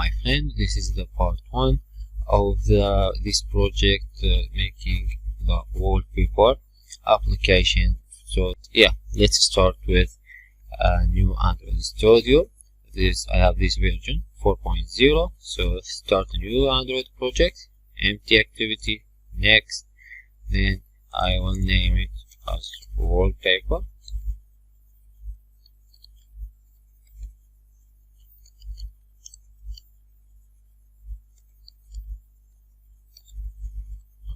my friend, this is the part 1 of this project, making the wallpaper application. So yeah, let's start with a new Android Studio. I have this version 4.0. so start a new Android project, empty activity, next, then I will name it as wallpaper.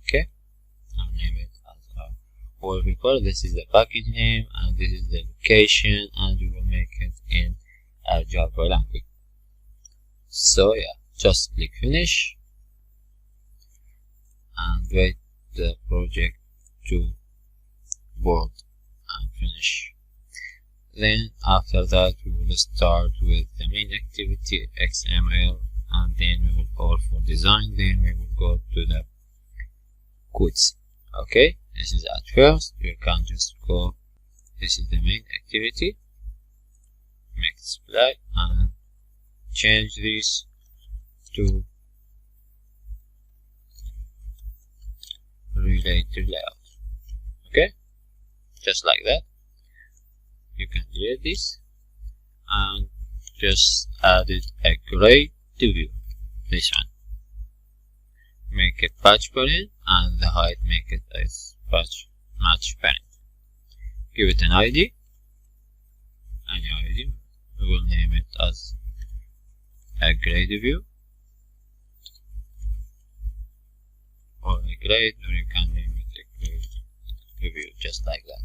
Okay, I'll name it as a wallpaper. This is the package name and this is the location, and we will make it in a Java language. So yeah, just click finish and wait the project to board and finish. Then after that we will start with the main activity XML, and then we will go for design, then we will go to the codes. Okay, this is at first. You can just go, this is the main activity, make display and change this to related layout. Okay, just like that. You can delete this and just added a gray view, this one. Make it patch parent and the height make it as match parent. Give it an ID, any ID. We will name it as a grade view or a grade, or you can name it a grade view, just like that.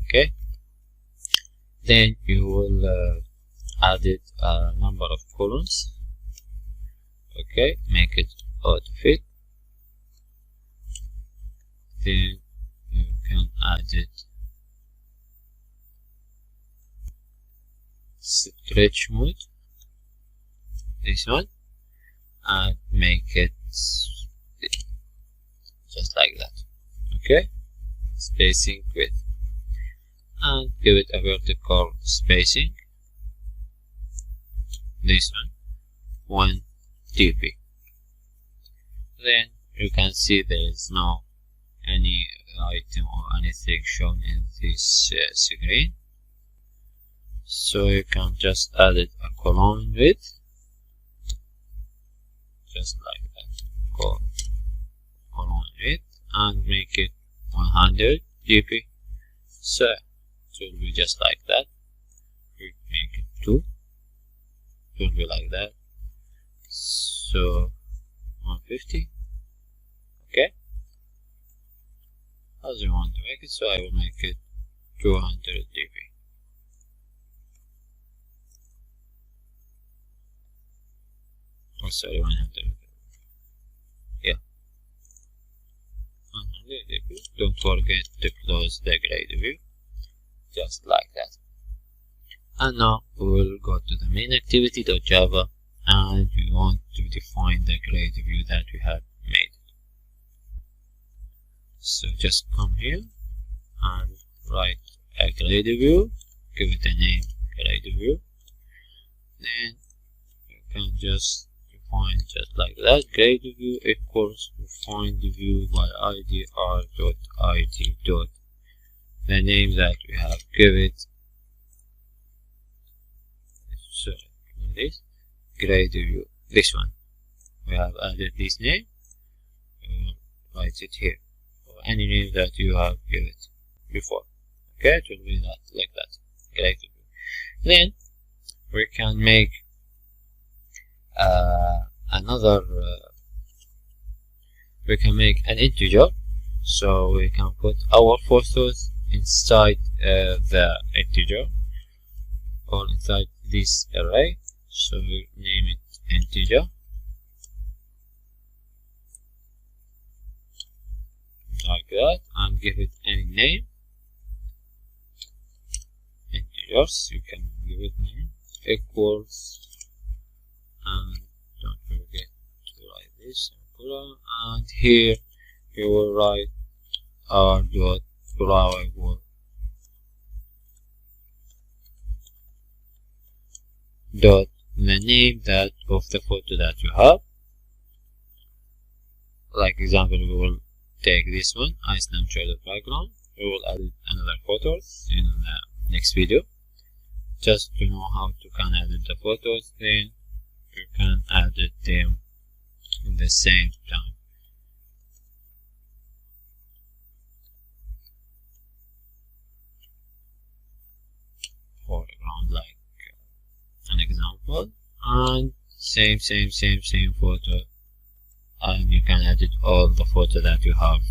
Okay, then you will add it a number of columns. Okay, make it auto fit. Then you can add it stretch mode, this one, and make it just like that. Okay, spacing width, and give it a vertical spacing, this one 1 dp. Then you can see there is no any item or anything shown in this screen, so you can just add it a column width, just like that, column width, and make it 100 dp. So it will be just like that. We make it 2, it will be like that. So 150. Okay, as you want to make it, so I will make it 200 dp. Oh, sorry, 100. Yeah, 100 dp. Don't forget to close the grade view, just like that. And now we will go to the main activity.java, and we want to define the grade view that we have made. So just come here and write a grade view, give it a name grade view. Then you can just define just like that, grade view equals to find the view by id r.id dot the name that we have give it. So this grade view, this one, we have added this name, write it here, or any name that you have given it before. Okay, it will be that, like that, grade view. Then we can make we can make an integer, so we can put our photos inside the integer or inside this array. So we name it integer, like that, and give it any name. Integers, you can give it name equals, and don't forget to write this, and here you will write r.variable dot the name of the photo that you have. Like example, we will take this one, Iceland shadow background. We will add another photos in the next video. Just to know how to can edit the photos, then you can edit them in the same time. Foreground, like an example, and same photo, and you can edit all the photo that you have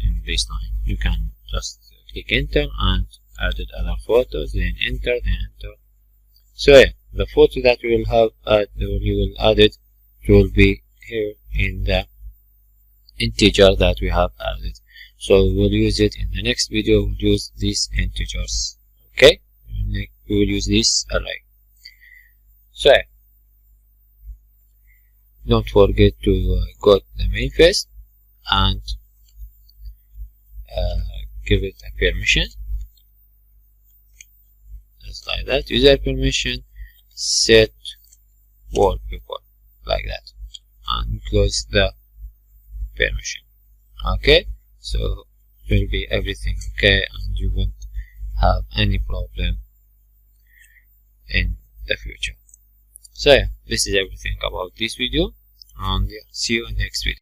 in this line. You can just click enter and edit other photos, then enter. So yeah, the photo that you will have you will add it will be here in the integer that we have added. So we'll use it in the next video. We'll use these integers. Okay, we will use this array. So yeah, don't forget to go to the main face and give it a permission, just like that. User permission, set wallpaper, like that, and close the permission. Okay, so it will be everything okay, and you won't have any problem in the future. So yeah, this is everything about this video, and yeah, see you in the next video.